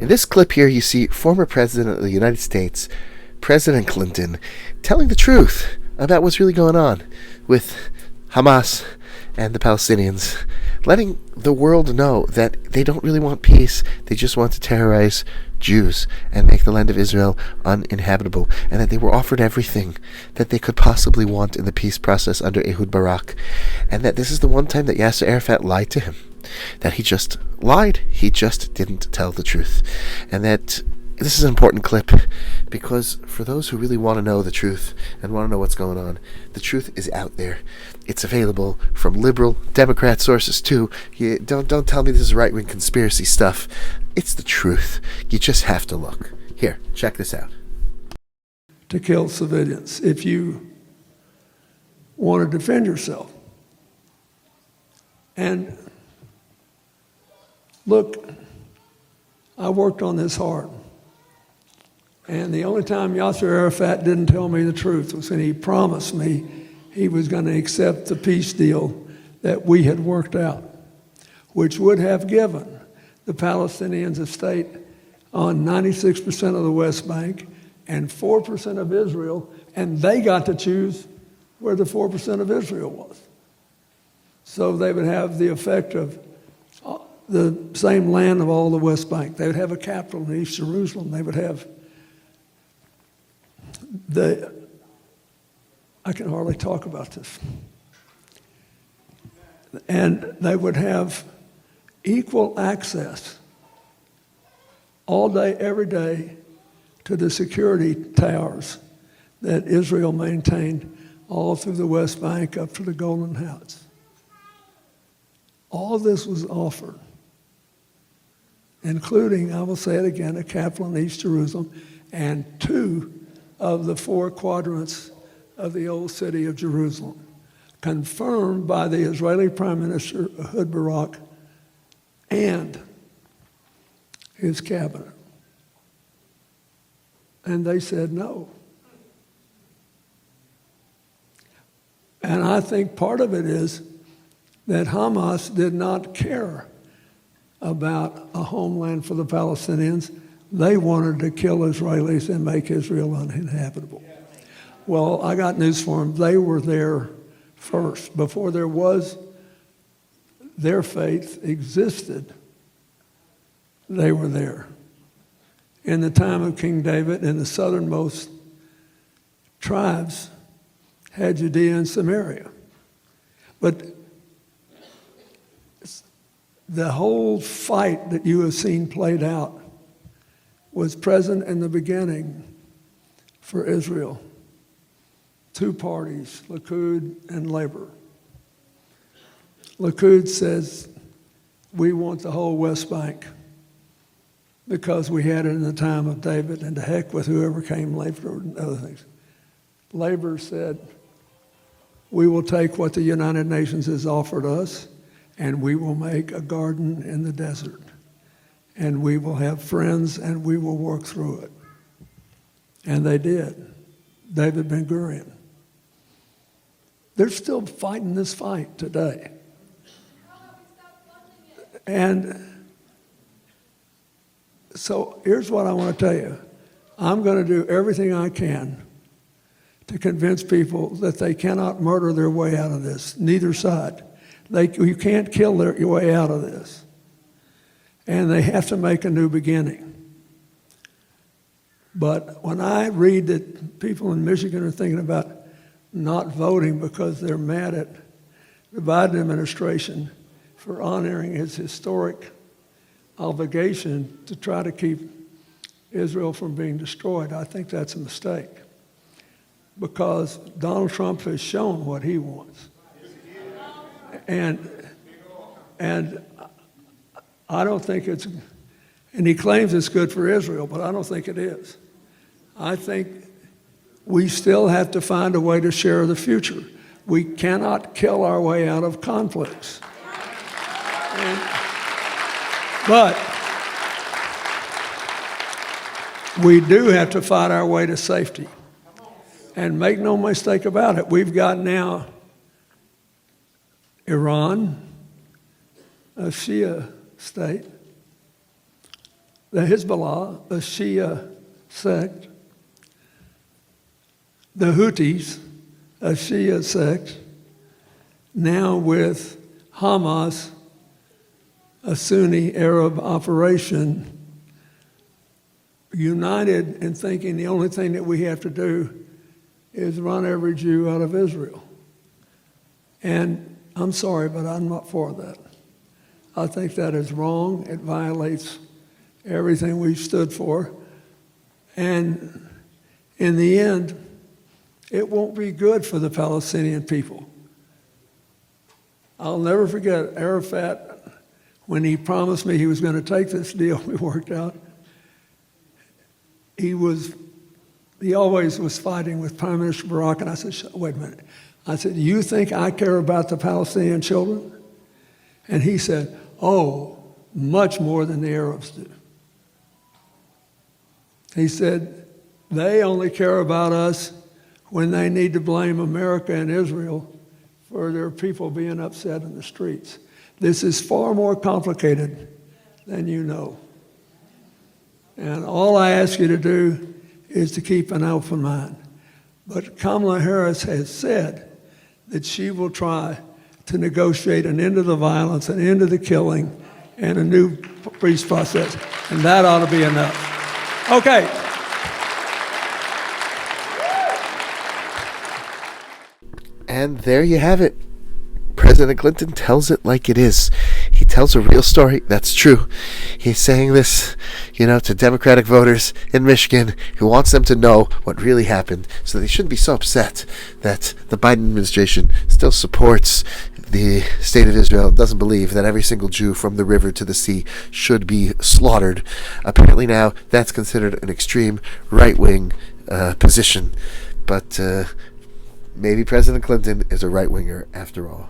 In this clip here, you see former President of the United States, President Clinton, telling the truth about what's really going on with Hamas and the Palestinians, letting the world know that they don't really want peace, they just want to terrorize Jews and make the land of Israel uninhabitable, and that they were offered everything that they could possibly want in the peace process under Ehud Barak, and that this is the one time that Yasser Arafat lied to him, that he just lied, he just didn't tell the truth, and that this is an important clip because for those who really want to know the truth and want to know what's going on, the truth is out there. It's available from liberal Democrat sources too. Don't tell me this is right-wing conspiracy stuff. It's the truth. You just have to look. Here, check this out. To kill civilians if you want to defend yourself. And look, I worked on this hard. And the only time Yasser Arafat didn't tell me the truth was when he promised me he was going to accept the peace deal that we had worked out, which would have given the Palestinians a state on 96% of the West Bank and 4% of Israel, and they got to choose where the 4% of Israel was. So they would have the effect of the same land of all the West Bank. They would have a capital in East Jerusalem. They would have I can hardly talk about this. And they would have equal access all day, every day, to the security towers that Israel maintained all through the West Bank up to the Golden Heights. All this was offered, including, I will say it again, a capital in East Jerusalem and 2 of the 4 quadrants of the old city of Jerusalem, confirmed by the Israeli Prime Minister Ehud Barak and his cabinet. And they said no. And I think part of it is that Hamas did not care about a homeland for the Palestinians. They wanted to kill Israelis and make Israel uninhabitable. Well, I got news for them. They were there first. Before there was, their faith existed, they were there. In the time of King David, and the southernmost tribes had Judea and Samaria. But the whole fight that you have seen played out was present in the beginning for Israel. 2 parties, Likud and Labor. Likud says, we want the whole West Bank because we had it in the time of David, and to heck with whoever came later and other things. Labor said, we will take what the United Nations has offered us and we will make a garden in the desert. And we will have friends, and we will work through it. And they did. David Ben-Gurion. They're still fighting this fight today. And so here's what I want to tell you. I'm going to do everything I can to convince people that they cannot murder their way out of this, neither side. You can't kill your way out of this. And they have to make a new beginning. But when I read that people in Michigan are thinking about not voting because they're mad at the Biden administration for honoring its historic obligation to try to keep Israel from being destroyed, I think that's a mistake. Because Donald Trump has shown what he wants. And I don't think it's, and he claims it's good for Israel, but I don't think it is. I think we still have to find a way to share the future. We cannot kill our way out of conflicts. But we do have to fight our way to safety. And make no mistake about it, we've got now Iran, a Shia state, the Hezbollah, a Shia sect, the Houthis, a Shia sect, now with Hamas, a Sunni Arab operation, united in thinking the only thing that we have to do is run every Jew out of Israel. And I'm sorry, but I'm not for that. I think that is wrong. It violates everything we've stood for. And in the end, it won't be good for the Palestinian people. I'll never forget Arafat, when he promised me he was going to take this deal we worked out. He always was fighting with Prime Minister Barak, and I said, wait a minute. I said, you think I care about the Palestinian children? And he said, oh, much more than the Arabs do. He said, they only care about us when they need to blame America and Israel for their people being upset in the streets. This is far more complicated than you know. And all I ask you to do is to keep an open mind. But Kamala Harris has said that she will try to negotiate an end to the violence, an end to the killing, and a new peace process. And that ought to be enough. Okay. And there you have it. President Clinton tells it like it is. He tells a real story. That's true. He's saying this, to Democratic voters in Michigan. He wants them to know what really happened, so they shouldn't be so upset that the Biden administration still supports the state of Israel and doesn't believe that every single Jew from the river to the sea should be slaughtered. Apparently now that's considered an extreme right-wing position. But maybe President Clinton is a right-winger after all.